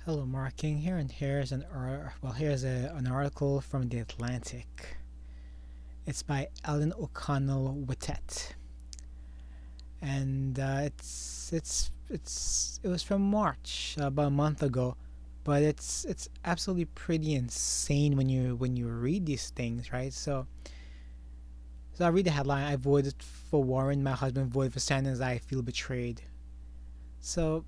Hello, Mark King here, and here's an article from the Atlantic. It's by Ellen O'Connell Wittet, and it was from March, about a month ago, but it's absolutely pretty insane when you read these things, right? So I read the headline: I voted for Warren, my husband voted for Sanders, I feel betrayed. So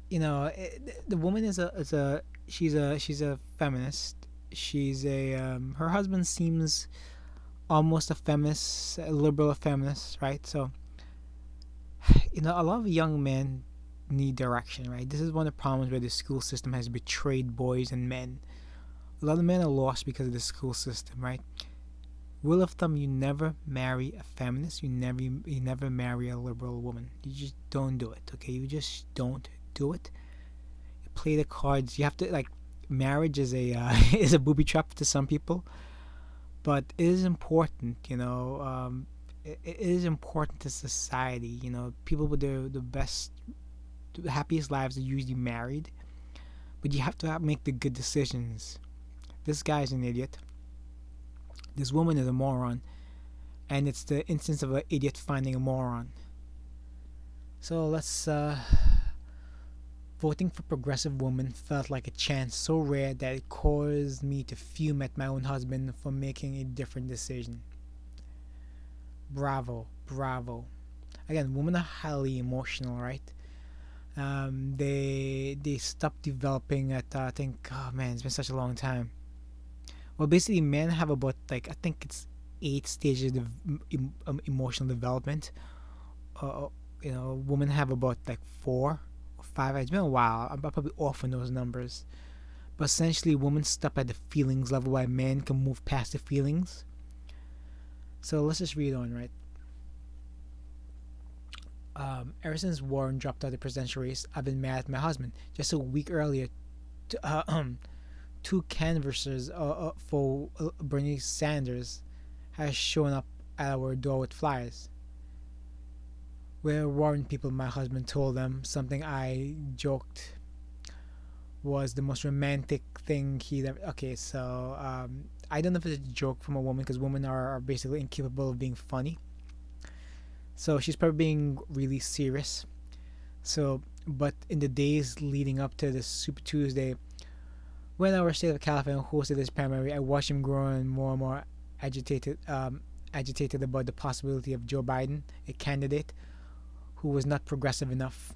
the woman is a she's a feminist. She's a her husband seems almost a feminist, a liberal feminist, right? So a lot of young men need direction, right? This is one of the problems where the school system has betrayed boys and men. A lot of men are lost because of the school system, right? Rule of thumb: you never marry a feminist. You never marry a liberal woman. You just don't do it. Okay, you just don't do it. Play the cards. You have to like marriage is a is a booby trap to some people, but it is important. It is important to society. People with the happiest lives are usually married, but you have to make the good decisions. This guy's an idiot. This woman is a moron, and it's the instance of an idiot finding a moron. So let's Voting for progressive women felt like a chance so rare that it caused me to fume at my own husband for making a different decision. Bravo, bravo. Again, women are highly emotional, right? They stopped developing at I think, oh man, it's been such a long time. Well, basically, men have about like I think it's 8 stages of emotional development. Uh, Women have about like 4 or 5. It's been a while. I'm probably off on those numbers. But essentially, women stop at the feelings level while men can move past the feelings. So let's just read on, right? Ever since Warren dropped out of the presidential race, I've been mad at my husband. Just a week earlier, two canvassers for Bernie Sanders has shown up at our door with flyers. Where Warren people, my husband told them something I joked was the most romantic thing he'd ever. Okay, so I don't know if it's a joke from a woman because women are basically incapable of being funny. So she's probably being really serious. So, but in the days leading up to the Super Tuesday, when our state of California hosted this primary, I watched him growing more and more agitated, agitated about the possibility of Joe Biden, a candidate who was not progressive enough.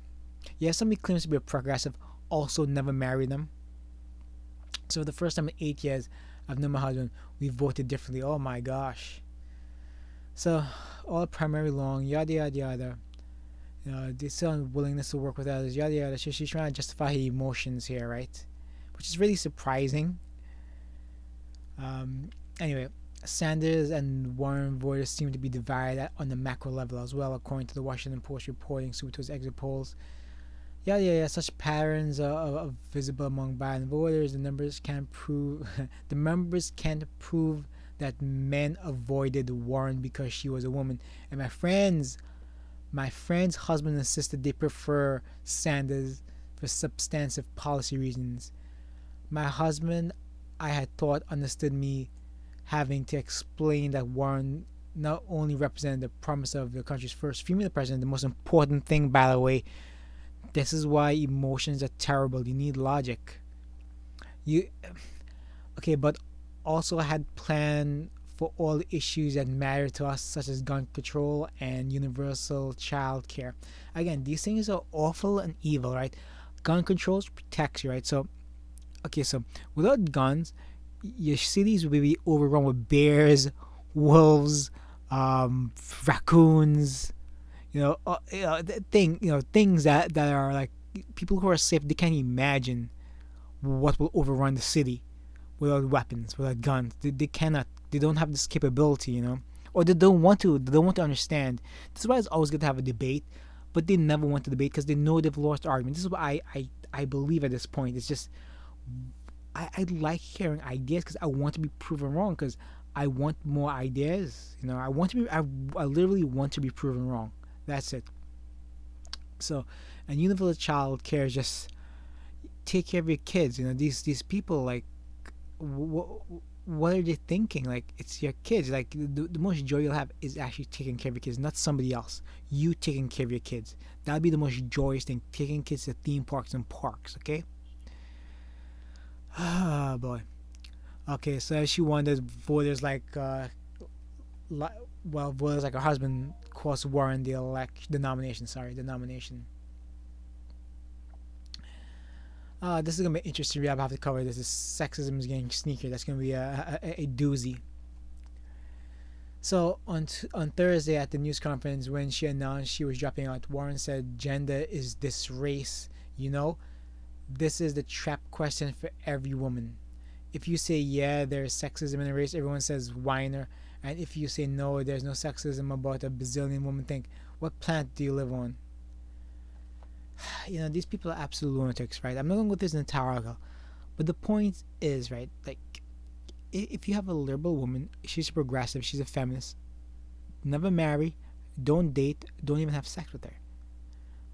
Yeah, somebody claims to be a progressive, also never married them. So the first time in 8 years I've known my husband, we voted differently. Oh my gosh. So all primary long, yada yada yada. This unwillingness to work with others, yada yada. She's trying to justify her emotions here, right? Which is really surprising. Anyway, Sanders and Warren voters seem to be divided on the macro level as well, according to the Washington Post reporting Suto's exit polls. Yeah. Such patterns are visible among Biden voters. The members can't prove that men avoided Warren because she was a woman. And my friend's husband insisted they prefer Sanders for substantive policy reasons. My husband, I had thought, understood me having to explain that Warren not only represented the promise of the country's first female president, the most important thing, by the way. This is why emotions are terrible. You need logic. You okay, but also I had planned for all the issues that matter to us, such as gun control and universal child care. Again, these things are awful and evil, right? Gun control protects you, right? So, okay, so without guns, your cities will be overrun with bears, wolves, raccoons. Things that are like people who are safe. They can't imagine what will overrun the city without weapons, without guns. They cannot. They don't have this capability, or they don't want to. They don't want to understand. This is why it's always good to have a debate, but they never want to debate because they know they've lost the argument. This is what I believe at this point. It's just I like hearing ideas because I want to be proven wrong because I want more ideas. I literally want to be proven wrong. That's it. So, and universal child care is just take care of your kids. These people, like, what are they thinking? Like, it's your kids. Like, the most joy you'll have is actually taking care of your kids, not somebody else. You taking care of your kids. That'd be the most joyous thing. Taking kids to theme parks and parks. Okay. Ah, boy. Okay, so as she wonders, voters like, voters like her husband caused war in the nomination. Sorry, the nomination. This is gonna be interesting. We have to cover this. Is sexism is getting sneaky. That's gonna be a doozy. So on Thursday at the news conference, when she announced she was dropping out, Warren said, "Gender is this race. You know, this is the trap question for every woman. If you say yeah, there's sexism in the race, everyone says whiner, and if you say no, there's no sexism about a bazillion women think, what planet do you live on?" These people are absolute lunatics, right? I'm not gonna go through this entire article, but the point is, right, like, if you have a liberal woman, she's a progressive, she's a feminist, never marry, don't date, don't even have sex with her.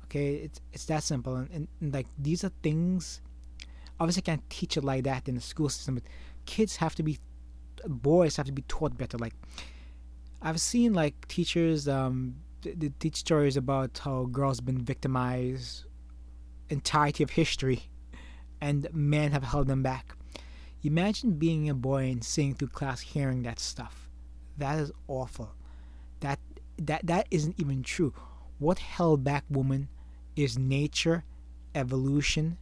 Okay, it's that simple, and like, these are things. Obviously, I can't teach it like that in the school system, but boys have to be taught better. Like, I've seen, like, teachers they teach stories about how girls have been victimized entirety of history, and men have held them back. Imagine being a boy and sitting through class hearing that stuff. That is awful. That isn't even true. What held back women is nature, evolution,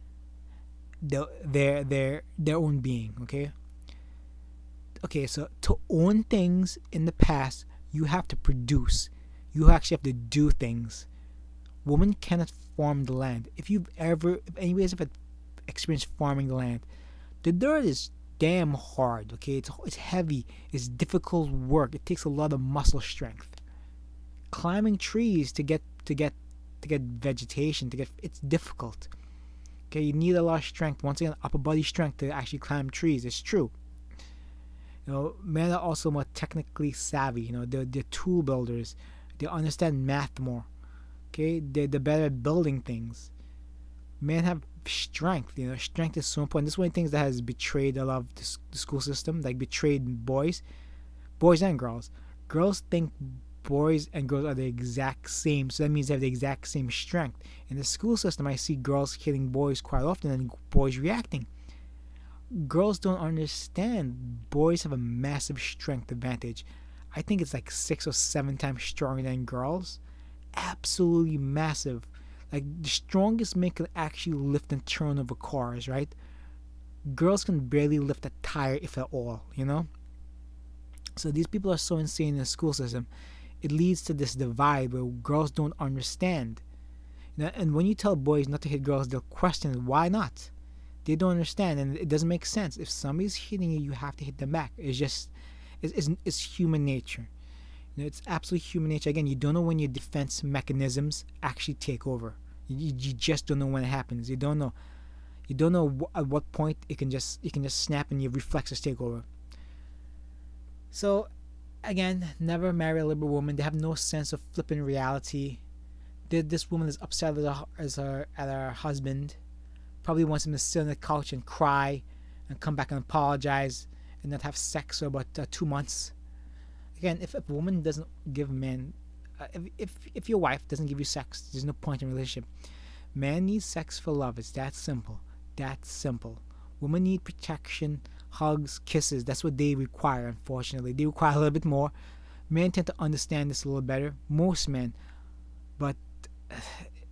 their own being. Okay, so to own things in the past, you have to produce. You actually have to do things. Women cannot farm the land. If anybody's ever experienced farming the land, the dirt is damn hard. Okay, it's heavy. It's difficult work. It takes a lot of muscle strength. Climbing trees to get vegetation, it's difficult. Okay, you need a lot of strength. Once again, upper body strength to actually climb trees. It's true. Men are also more technically savvy. They're tool builders. They understand math more. Okay, they're better at building things. Men have strength. Strength is so important. This is one of the things that has betrayed a lot of the school system, like betrayed boys and girls. Girls think boys and girls are the exact same, so that means they have the exact same strength. In the school system, I see girls hitting boys quite often and boys reacting. Girls don't understand. Boys have a massive strength advantage. I think it's like 6 or 7 times stronger than girls. Absolutely massive. Like, the strongest men can actually lift and turn over cars, right? Girls can barely lift a tire, if at all. So these people are so insane in the school system. It leads to this divide where girls don't understand. And when you tell boys not to hit girls, they'll question why not. They don't understand, and it doesn't make sense. If somebody's hitting you, you have to hit them back. It's human nature. It's absolutely human nature. Again, you don't know when your defense mechanisms actually take over. You just don't know when it happens. You don't know. At what point it can just snap and your reflexes take over. So, again, never marry a liberal woman. They have no sense of flipping reality. This woman is upset at her husband. Probably wants him to sit on the couch and cry and come back and apologize and not have sex for about 2 months. Again, if a woman doesn't give men, if your wife doesn't give you sex, there's no point in a relationship. Men need sex for love. It's that simple. Women need protection, hugs, kisses. That's what they require, unfortunately. They require a little bit more. Men tend to understand this a little better. Most men. But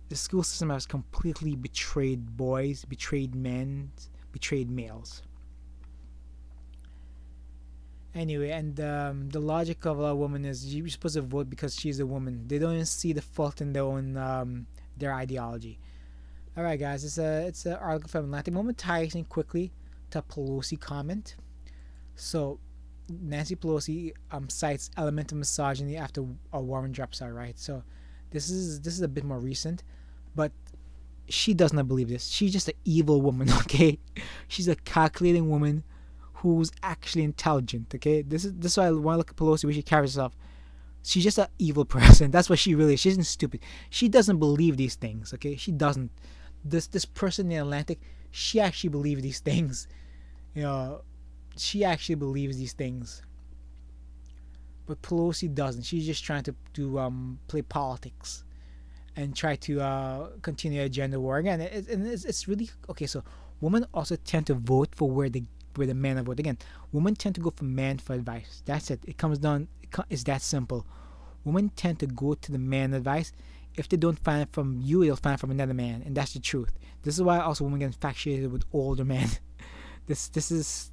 the school system has completely betrayed boys, betrayed men, betrayed males. Anyway, and the logic of a woman is you're supposed to vote because she's a woman. They don't even see the fault in their own their ideology. All right, guys, it's an article from Atlantic. Moment ties in quickly to a Pelosi comment. So Nancy Pelosi cites element of misogyny after Warren drops out. Right. So this is a bit more recent, but she does not believe this. She's just an evil woman. Okay, she's a calculating woman who's actually intelligent. Okay, this is why I want to look at Pelosi, where she carries herself. She's just an evil person. That's what she really is. She isn't stupid. She doesn't believe these things. Okay, she doesn't. This person in the Atlantic, she actually believes these things. You know, she actually believes these things. But Pelosi doesn't. She's just trying to play politics and try to continue a gender war again. It's really okay. So women also tend to vote for where the men are vote. Again, women tend to go for men for advice. That's it. It comes down. It's that simple. Women tend to go to the man advice. If they don't find it from you, they'll find it from another man, and that's the truth. This is why also women get infatuated with older men. This is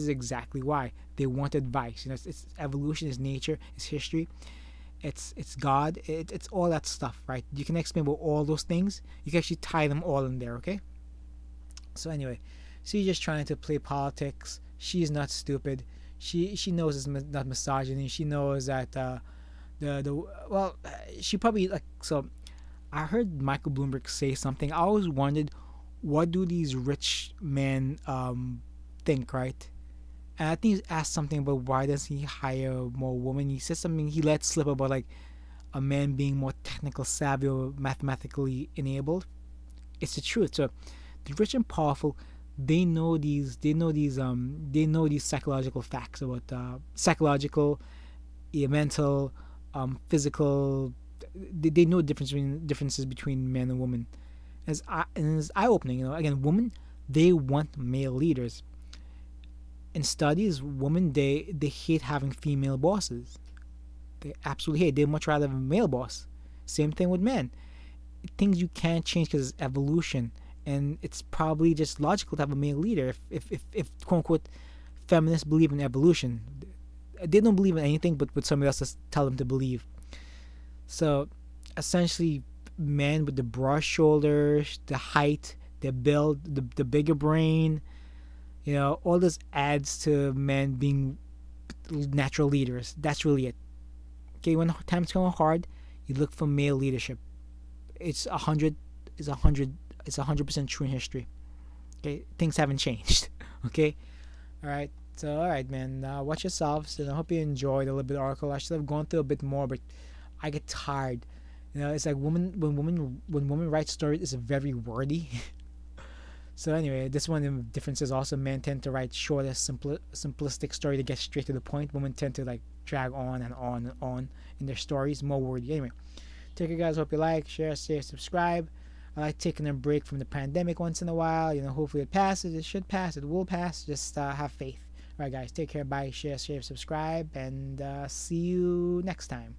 exactly why they want advice. You know, it's evolution, it's nature, it's history, it's God, it's all that stuff, right? You can explain about all those things. You can actually tie them all in there, okay? So anyway, she's just trying to play politics. She's not stupid. She knows it's not misogyny. She knows that the well, she probably like so. I heard Michael Bloomberg say something. I always wondered, what do these rich men think, right? And I think he asked something about why does he hire more women. He said something, he let slip about like a man being more technical savvy or mathematically enabled. It's the truth. So the rich and powerful, they know these psychological facts about psychological, mental, physical. They know differences between men and women. And it's eye opening. You know, again, women, they want male leaders. In studies, women, they hate having female bosses. They absolutely hate. They much rather have a male boss. Same thing with men. Things you can't change because it's evolution, and it's probably just logical to have a male leader. If quote unquote feminists believe in evolution, they don't believe in anything but what somebody else has tell them to believe. So essentially, men with the broad shoulders, the height, the build, the bigger brain, you know, all this adds to men being natural leaders. That's really it. Okay, when times come hard, you look for male leadership. It's 100. It's 100. It's 100% true in history. Okay, things haven't changed. Okay, all right. So all right, man. Watch yourselves, and I hope you enjoyed a little bit of the article. I should have gone through a bit more, but I get tired. You know, it's like when women write stories, it's very wordy. So anyway, this one of the differences also, men tend to write shorter, simplistic story to get straight to the point. Women tend to like drag on and on and on in their stories, more wordy. Anyway, take care, guys. Hope you like, share, subscribe. I like taking a break from the pandemic once in a while. You know, hopefully it passes. It should pass. It will pass. Just have faith. All right, guys. Take care. Bye. Share, subscribe, and see you next time.